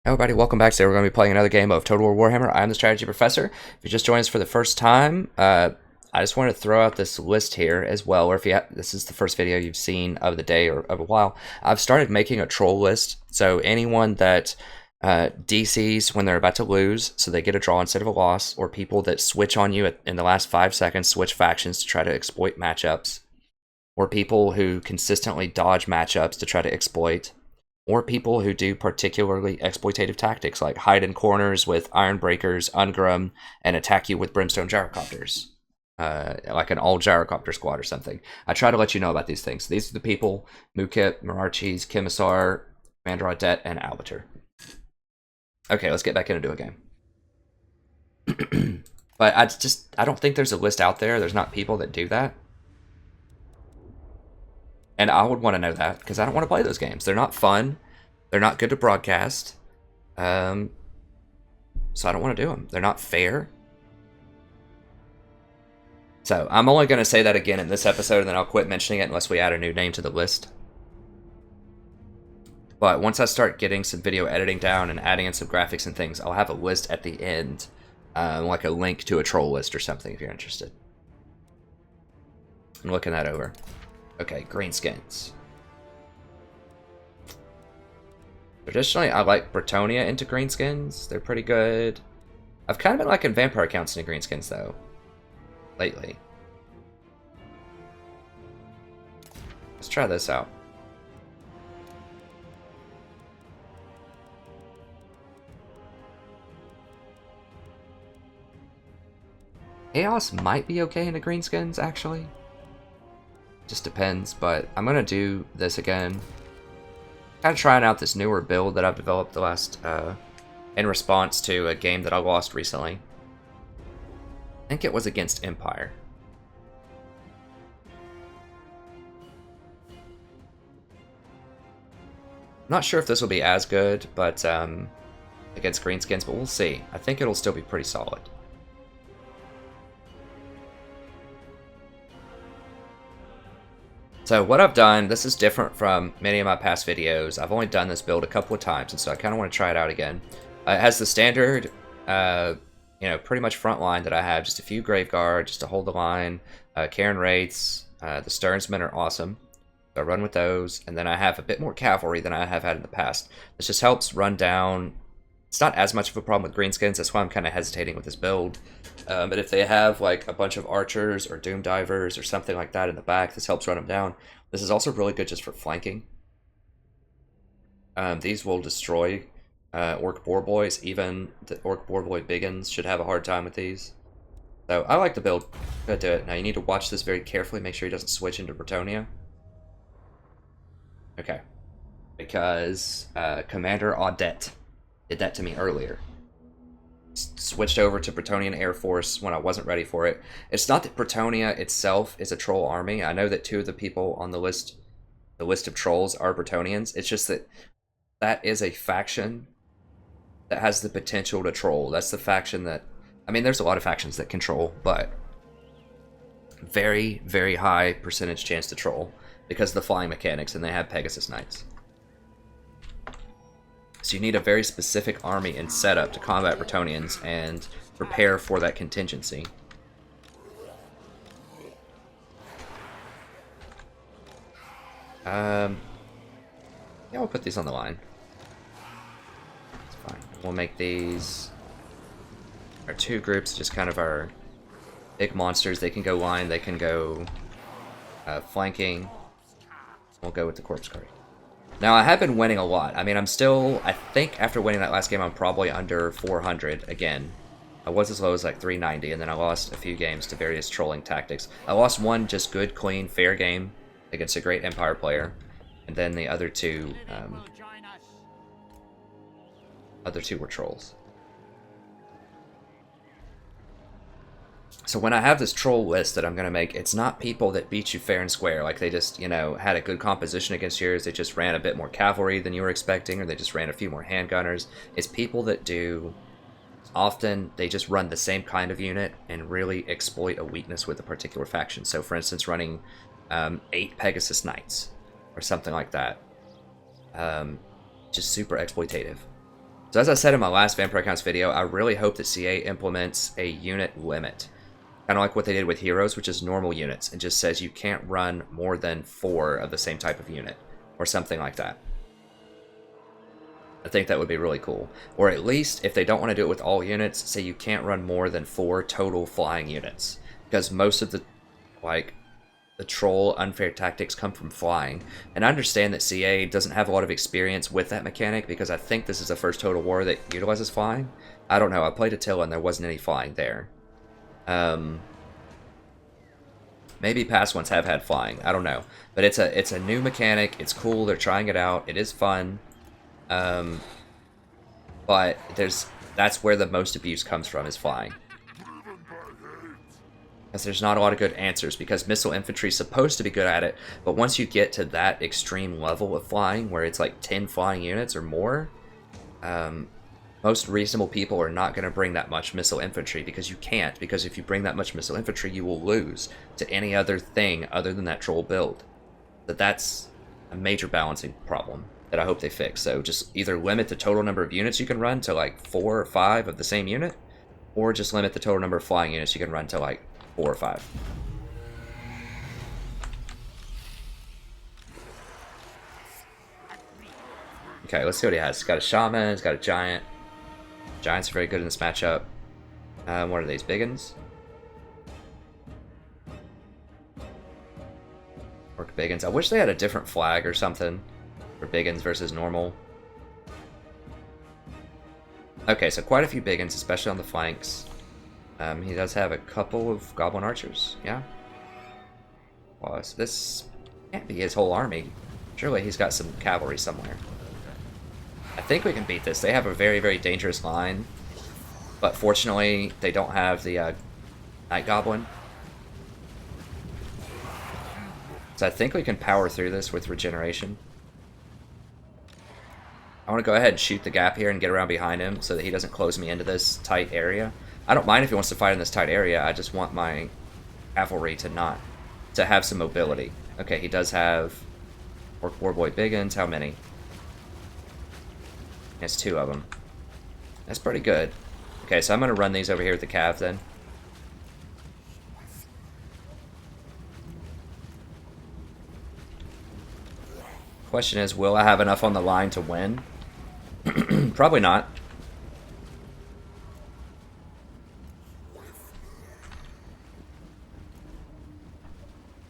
Hey everybody, welcome back. Today we're going to be playing another game of Total War Warhammer. I'm the Strategy Professor. If you just joined us for the first time, I just wanted to throw out this list here as well, or if this is the first video you've seen of the day or of a while, I've started making a troll list. So anyone that DCs when they're about to lose, so they get a draw instead of a loss, or people that switch on you in the last 5 seconds, switch factions to try to exploit matchups, or people who consistently dodge matchups to try to exploit, or people who do particularly exploitative tactics like hide in corners with iron breakers, Ungrum, and attack you with brimstone gyrocopters, like an all gyrocopter squad or something. I try to let you know about these things. These are the people: Mukip, Mararchis, Kimisar, Commander Audette, and Albiter. Okay, let's get back into a game. But I don't think there's a list out there. There's not people that do that. And I would want to know that, because I don't want to play those games. They're not fun. They're not good to broadcast. So I don't want to do them. They're not fair. So I'm only going to say that again in this episode, and then I'll quit mentioning it unless we add a new name to the list. But once I start getting some video editing down and adding in some graphics and things, I'll have a list at the end, like a link to a troll list or something if you're interested. I'm looking that over. Okay, Greenskins. Traditionally, I like Bretonia into Greenskins. They're pretty good. I've kind of been liking Vampire Counts into Greenskins, though, lately. Let's try this out. Chaos might be okay into Greenskins, actually. Just depends, but I'm going to do this again. Kind of trying out this newer build that I've developed the last, in response to a game that I lost recently. I think it was against Empire. Not sure if this will be as good, but against Greenskins, but we'll see. I think it'll still be pretty solid. So what I've done, this is different from many of my past videos. I've only done this build a couple of times, and so I kind of want to try it out again. It has the standard, pretty much front line that I have. Just a few Graveguard, just to hold the line. Karen Wraiths, the Stearnsmen are awesome. So I run with those, and then I have a bit more cavalry than I have had in the past. This just helps run down. It's not as much of a problem with Greenskins, that's why I'm kind of hesitating with this build. But if they have like a bunch of archers or doom divers or something like that in the back, this helps run them down. This is also really good just for flanking. These will destroy Orc Boar Boys. Even the Orc Boar Boy Biggins should have a hard time with these. So I like the build. Gonna do it. Now you need to watch this very carefully. Make sure he doesn't switch into Bretonia. Okay. Because Commander Audette did that to me earlier. Switched over to Bretonian Air Force when I wasn't ready for it. It's not that Bretonia itself is a troll army. I know that 2 of the people on the list of trolls, are Bretonians. It's just that that is a faction that has the potential to troll. That's the faction that, I mean, there's a lot of factions that control, but very, very high percentage chance to troll because of the flying mechanics, and they have Pegasus Knights. So you need a very specific army and setup to combat Bretonians and prepare for that contingency. Yeah, we'll put these on the line. It's fine. We'll make these our 2 groups, just kind of our big monsters. They can go line, they can go flanking. We'll go with the corpse card. Now, I have been winning a lot. I mean, I think after winning that last game, I'm probably under 400 again. I was as low as like 390, and then I lost a few games to various trolling tactics. I lost one just good, clean, fair game against a great Empire player, and then the other 2 were trolls. So when I have this troll list that I'm going to make, it's not people that beat you fair and square. Like they just, had a good composition against yours. They just ran a bit more cavalry than you were expecting, or they just ran a few more handgunners. It's people that do, often they just run the same kind of unit and really exploit a weakness with a particular faction. So for instance, running 8 Pegasus Knights or something like that. Just super exploitative. So as I said in my last Vampire Accounts video, I really hope that CA implements a unit limit. Kind of like what they did with Heroes, which is normal units. It just says you can't run more than 4 of the same type of unit, or something like that. I think that would be really cool. Or at least, if they don't want to do it with all units, say you can't run more than 4 total flying units. Because most of the, like, the troll unfair tactics come from flying. And I understand that CA doesn't have a lot of experience with that mechanic, because I think this is the first Total War that utilizes flying. I don't know, I played Attila and there wasn't any flying there. Maybe past ones have had flying, I don't know. But it's a new mechanic, it's cool, they're trying it out, it is fun. But that's where the most abuse comes from, is flying. Because there's not a lot of good answers, because missile infantry is supposed to be good at it, but once you get to that extreme level of flying, where it's like 10 flying units or more, most reasonable people are not going to bring that much missile infantry, because you can't, because if you bring that much missile infantry, you will lose to any other thing other than that troll build. But that's a major balancing problem that I hope they fix. So just either limit the total number of units you can run to like 4 or 5 of the same unit, or just limit the total number of flying units you can run to like 4 or 5. Okay, let's see what he has. He's got a shaman, he's got a giant. Giants are very good in this matchup. What are these, biggins? Orc biggins. I wish they had a different flag or something for biggins versus normal. Okay, so quite a few biggins, especially on the flanks. He does have a couple of goblin archers, yeah. Well, this can't be his whole army. Surely he's got some cavalry somewhere. I think we can beat this. They have a very, very dangerous line. But fortunately, they don't have the Night Goblin. So I think we can power through this with regeneration. I want to go ahead and shoot the gap here and get around behind him so that he doesn't close me into this tight area. I don't mind if he wants to fight in this tight area. I just want my cavalry to have some mobility. Okay, he does have Orc Warboy Biggins. How many? He has 2 of them. That's pretty good. Okay, so I'm going to run these over here with the cav then. Question is, will I have enough on the line to win? Probably not.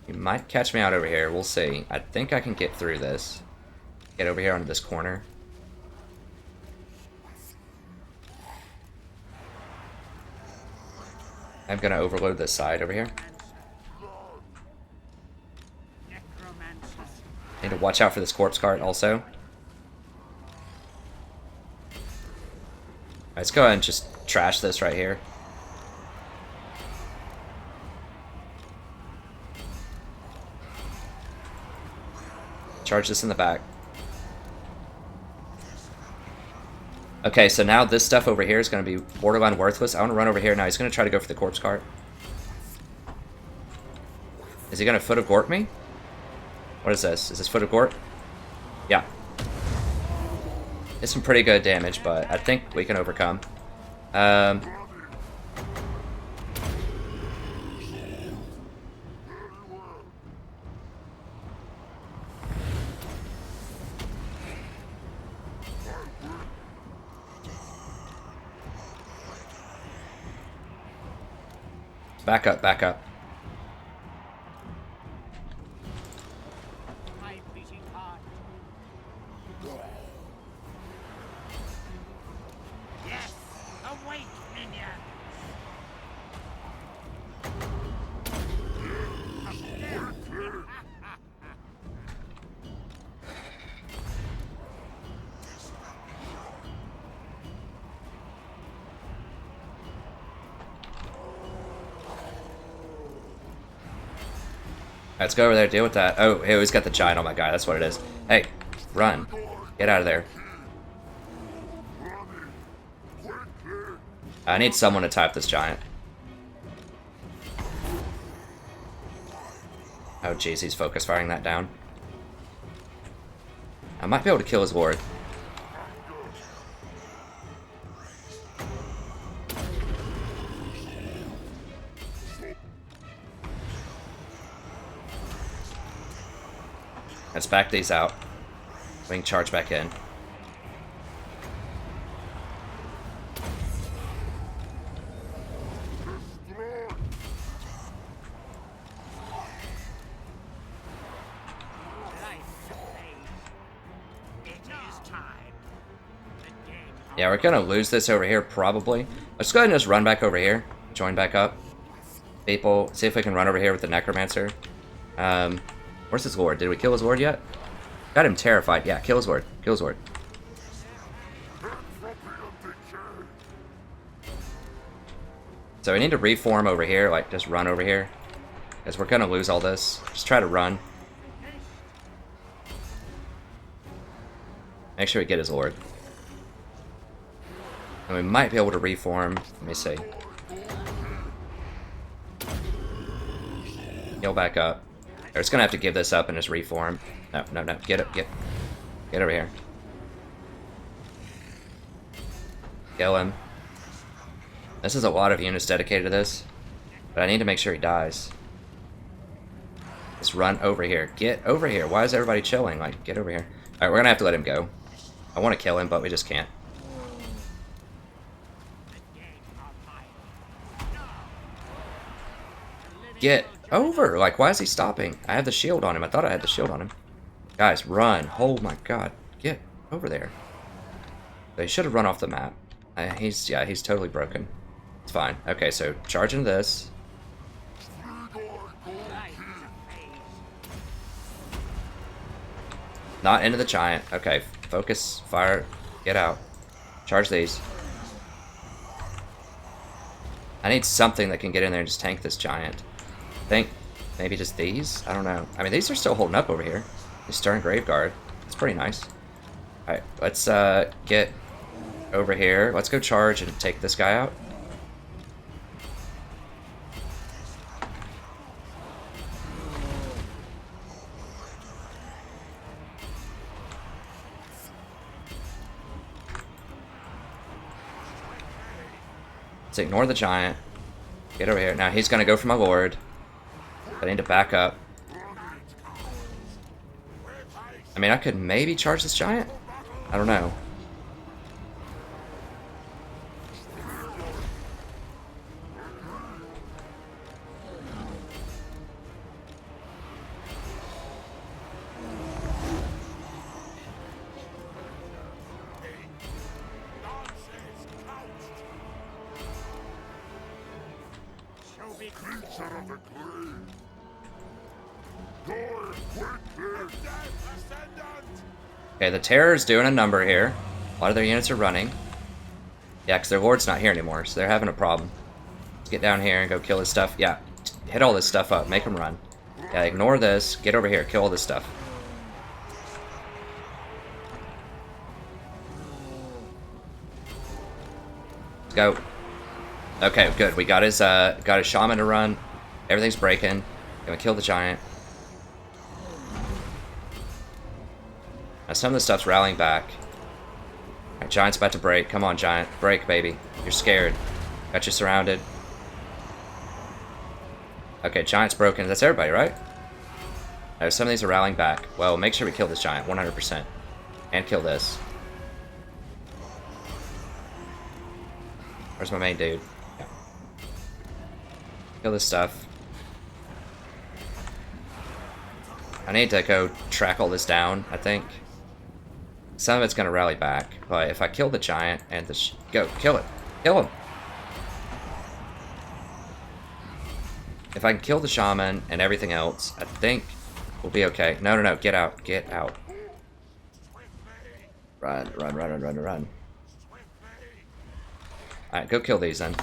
You might catch me out over here. We'll see. I think I can get through this. Get over here onto this corner. I'm going to overload this side over here. Need to watch out for this corpse cart also. Let's go ahead and just trash this right here. Charge this in the back. Okay, so now this stuff over here is going to be borderline worthless. I want to run over here now. He's going to try to go for the corpse cart. Is he going to Foot of Gorp me? What is this? Is this Foot of Gorp? Yeah. It's some pretty good damage, but I think we can overcome. Back up, back up. Yes, awake, minion. Let's go over there, deal with that. Oh, hey, he's got the giant on my guy. That's what it is. Hey, run. Get out of there. I need someone to type this giant. Oh, jeez, he's focus firing that down. I might be able to kill his ward. Let's back these out. We can charge back in. Yeah, we're gonna lose this over here, probably. Let's go ahead and just run back over here. Join back up. People, see if we can run over here with the Necromancer. Where's his lord? Did we kill his lord yet? Got him terrified. Yeah, kill his lord. Kill his lord. So we need to reform over here, like just run over here. Because we're gonna lose all this. Just try to run. Make sure we get his lord. And we might be able to reform. Let me see. Heal back up. We're just gonna have to give this up and just reform. No, no, no. Get up, get over here. Kill him. This is a lot of units dedicated to this. But I need to make sure he dies. Just run over here. Get over here. Why is everybody chilling? Like, get over here. Alright, we're gonna have to let him go. I want to kill him, but we just can't. Get over! Like, why is he stopping? I have the shield on him. I thought I had the shield on him. Guys, run. Oh my god. Get over there. They should have run off the map. He's totally broken. It's fine. Okay, so charge into this. Not into the giant. Okay, focus, fire, get out. Charge these. I need something that can get in there and just tank this giant. I think maybe just these? I don't know. I mean, these are still holding up over here. The Stern Graveguard. It's pretty nice. Alright, let's get over here. Let's go charge and take this guy out. Let's ignore the giant. Get over here. Now he's gonna go for my lord. I need to back up. I mean, I could maybe charge this giant? I don't know. Okay, the Terror's doing a number here. A lot of their units are running. Yeah, because their lord's not here anymore, so they're having a problem. Let's get down here and go kill his stuff. Yeah, hit all this stuff up. Make them run. Yeah, ignore this. Get over here. Kill all this stuff. Let's go. Okay, good. We got his shaman to run. Everything's breaking. Gonna kill the giant. Now some of the stuff's rallying back. Alright, giant's about to break. Come on, giant. Break, baby. You're scared. Got you surrounded. Okay, giant's broken. That's everybody, right? Some of these are rallying back. Well, make sure we kill this giant, 100%. And kill this. Where's my main dude? Yeah. Kill this stuff. I need to go track all this down, I think. Some of it's going to rally back, but if I kill the giant and the... Go, kill it. Kill him. If I can kill the shaman and everything else, I think we'll be okay. No, no, no. Get out. Get out. Run, run, run, run, run, run. Alright, go kill these then.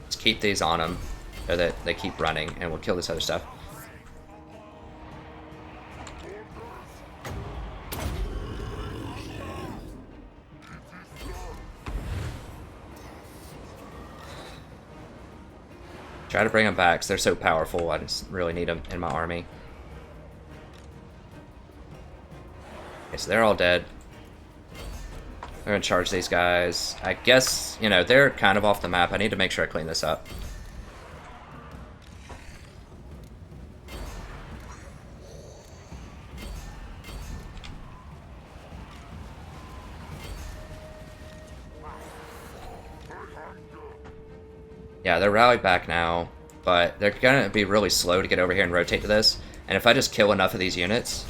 Let's keep these on them so that they keep running, and we'll kill this other stuff. Try to bring them back, because they're so powerful. I just really need them in my army. Okay, so they're all dead. We're going to charge these guys. I guess, you know, they're kind of off the map. I need to make sure I clean this up. Yeah, they're rallied back now, but they're gonna be really slow to get over here and rotate to this. And if I just kill enough of these units,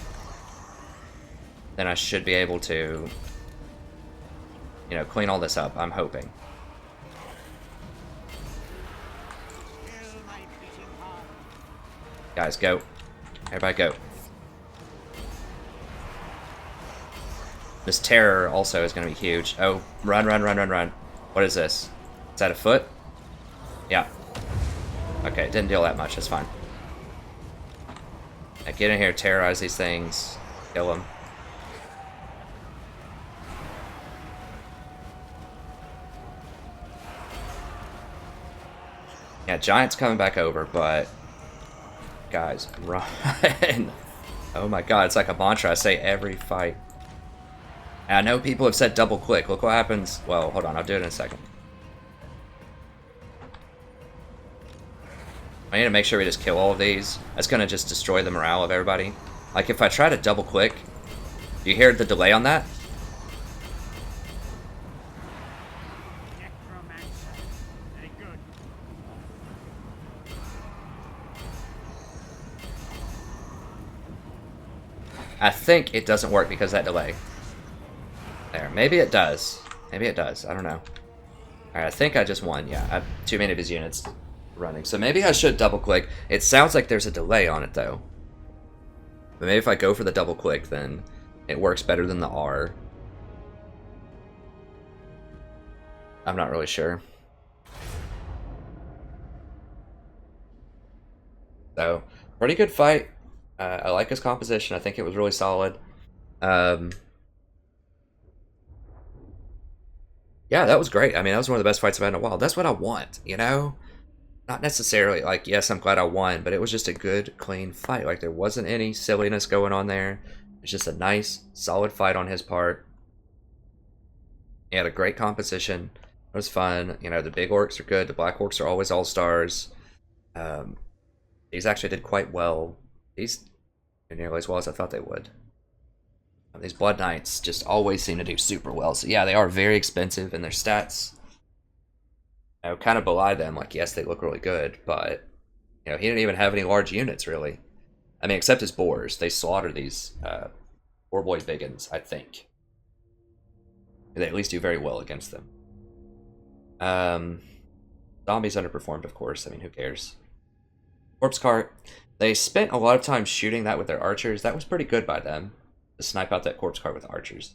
then I should be able to, you know, clean all this up, I'm hoping. Guys, go. Everybody go. This terror also is going to be huge. Oh, run, run, run, run, run. What is this? Is that a foot? Yeah. Okay, it didn't deal that much. That's fine. Now get in here, terrorize these things. Kill them. Yeah, Giant's coming back over, but... Guys, run. Oh my god, it's like a mantra I say every fight. And I know people have said double click. Look what happens. Well, hold on, I'll do it in a second. I need to make sure we just kill all of these. That's gonna just destroy the morale of everybody. Like if I try to double click, do you hear the delay on that? I think it doesn't work because of that delay. There, maybe it does. Maybe it does. I don't know. Alright, I think I just won. Yeah, I have too many of his units running. So maybe I should double click. It sounds like there's a delay on it though. But maybe if I go for the double click, then it works better than the R. I'm not really sure. So, pretty good fight. I like his composition. I think it was really solid. Yeah, that was great. I mean, that was one of the best fights I've had in a while. That's what I want, you know? Not necessarily like, yes, I'm glad I won, but it was just a good, clean fight. Like, there wasn't any silliness going on there. It's just a nice, solid fight on his part. He had a great composition. It was fun. You know, the big orcs are good. The black orcs are always all-stars. These actually did quite well. These did nearly as well as I thought they would. These Blood Knights just always seem to do super well. So yeah, they are very expensive, and their stats, you know, kind of belie them. Like, yes, they look really good, but you know, he didn't even have any large units really. I mean, except his boars. They slaughter these boar boy biggins, I think. They at least do very well against them. Zombies underperformed, of course. I mean, who cares? Corpse cart. They spent a lot of time shooting that with their archers. That was pretty good by them, to snipe out that corpse cart with archers.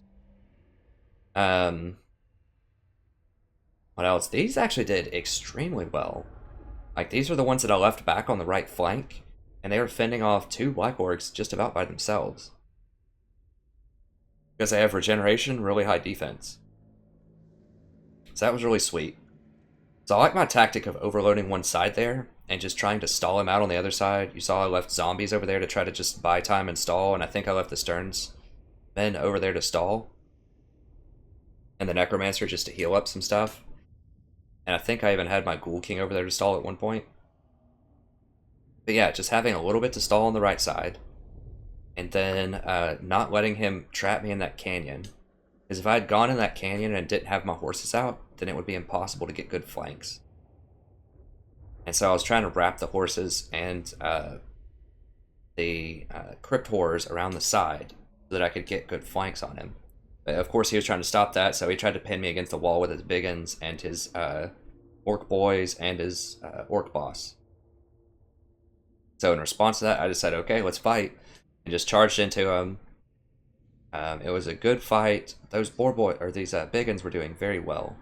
What else? These actually did extremely well. Like, these are the ones that I left back on the right flank, and they were fending off 2 black orcs just about by themselves. Because they have regeneration, really high defense. So that was really sweet. So I like my tactic of overloading one side there, and just trying to stall him out on the other side. You saw I left zombies over there to try to just buy time and stall, and I think I left the Stearns men over there to stall. And the Necromancer just to heal up some stuff. And I think I even had my Ghoul King over there to stall at one point. But yeah, just having a little bit to stall on the right side. And then not letting him trap me in that canyon. Because if I had gone in that canyon and didn't have my horses out, then it would be impossible to get good flanks. And so I was trying to wrap the horses and the crypt horrors around the side so that I could get good flanks on him. But of course, he was trying to stop that, so he tried to pin me against the wall with his biggins and his orc boys and his orc boss. So in response to that, I just said, okay, let's fight, and just charged into him. It was a good fight. Those these biggins were doing very well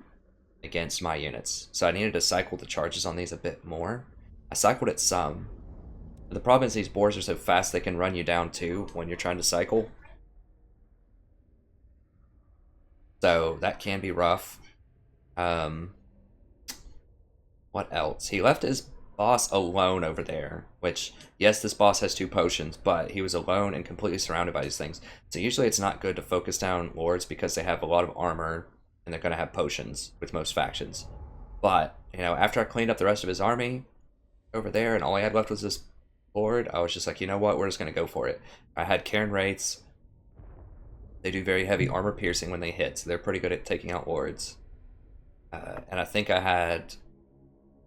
against my units, so I needed to cycle the charges on these a bit more. I cycled it some. But the problem is these boars are so fast they can run you down too when you're trying to cycle. So that can be rough. What else? He left his boss alone over there, which, yes, this boss has 2 potions, but he was alone and completely surrounded by these things. So usually it's not good to focus down lords because they have a lot of armor and they're going to have potions with most factions. But, you know, after I cleaned up the rest of his army over there and all I had left was this lord, I was just like, you know what, we're just going to go for it. I had Cairn Wraiths. They do very heavy armor piercing when they hit, so they're pretty good at taking out lords. And I think I had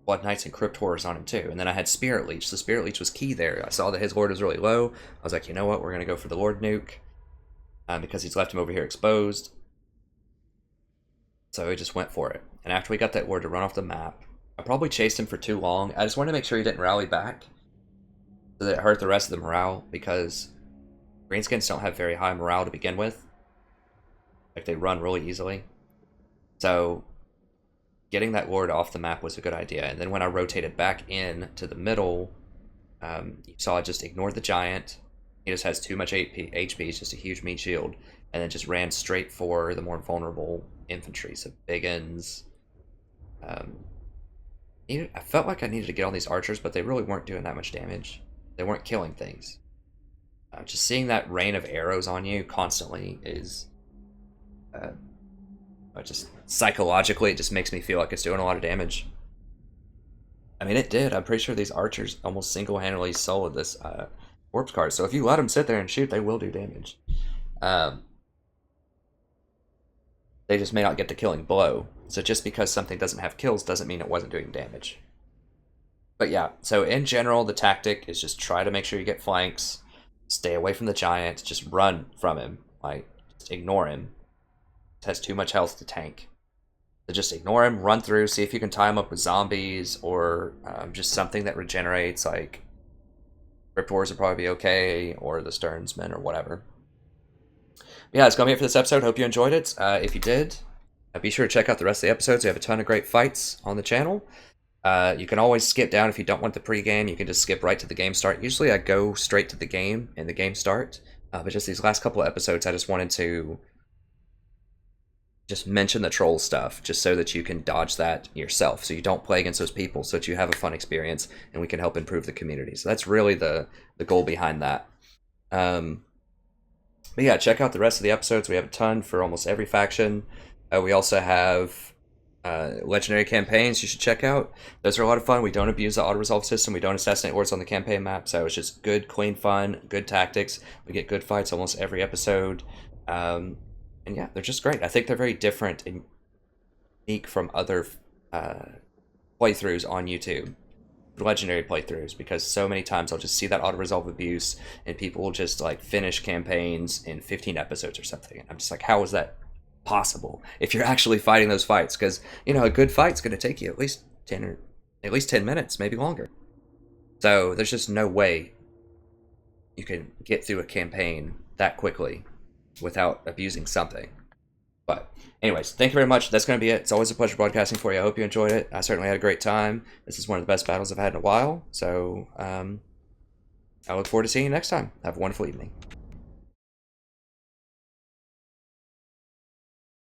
Blood Knights and Crypt Horrors on him too. And then I had Spirit Leech. The Spirit Leech was key there. I saw that his Lord was really low. I was like, you know what? We're going to go for the Lord Nuke because he's left him over here exposed. So we just went for it. And after we got that Lord to run off the map, I probably chased him for too long. I just wanted to make sure he didn't rally back so that it hurt the rest of the morale, because Greenskins don't have very high morale to begin with. Like, they run really easily. So getting that Lord off the map was a good idea. And then when I rotated back in to the middle, you saw I just ignored the Giant. He just has too much HP. He's just a huge meat shield. And then just ran straight for the more vulnerable infantry. So Biggins. I felt like I needed to get on these archers, but they really weren't doing that much damage. They weren't killing things. Just seeing that rain of arrows on you constantly is... just psychologically, it just makes me feel like it's doing a lot of damage. I mean, it did. I'm pretty sure these archers almost single-handedly soloed this corpse card. So if you let them sit there and shoot, they will do damage. They just may not get the killing blow. So just because something doesn't have kills doesn't mean it wasn't doing damage. But yeah, so in general, the tactic is just try to make sure you get flanks, stay away from the Giant, just run from him, like, just ignore him. It has too much health to tank. So just ignore him, run through, see if you can tie him up with zombies, or just something that regenerates, like Crypt Horrors would probably be okay, or the Sternsmen, or whatever. But yeah, that's going to be it for this episode. Hope you enjoyed it. If you did, be sure to check out the rest of the episodes. We have a ton of great fights on the channel. You can always skip down if you don't want the pregame. You can just skip right to the game start. Usually I go straight to the game and the game start. But just these last couple of episodes, I just wanted to just mention the troll stuff, just so that you can dodge that yourself, so you don't play against those people, so that you have a fun experience, and we can help improve the community. So that's really the goal behind that. But yeah, check out the rest of the episodes. We have a ton for almost every faction. We also have legendary campaigns you should check out. Those are a lot of fun. We don't abuse the auto-resolve system. We don't assassinate lords on the campaign map, so it's just good, clean fun, good tactics. We get good fights almost every episode. And yeah, they're just great. I think they're very different and unique from other playthroughs on YouTube. Legendary playthroughs, because so many times I'll just see that auto-resolve abuse and people will just like finish campaigns in 15 episodes or something. And I'm just like, how is that possible if you're actually fighting those fights? Because, you know, a good fight's going to take you at least 10 minutes, maybe longer. So there's just no way you can get through a campaign that quickly without abusing something. But anyways, thank you very much. That's going to be it. It's always a pleasure broadcasting for you. I hope you enjoyed it. I certainly had a great time. This is one of the best battles I've had in a while. So I look forward to seeing you next time. Have a wonderful evening.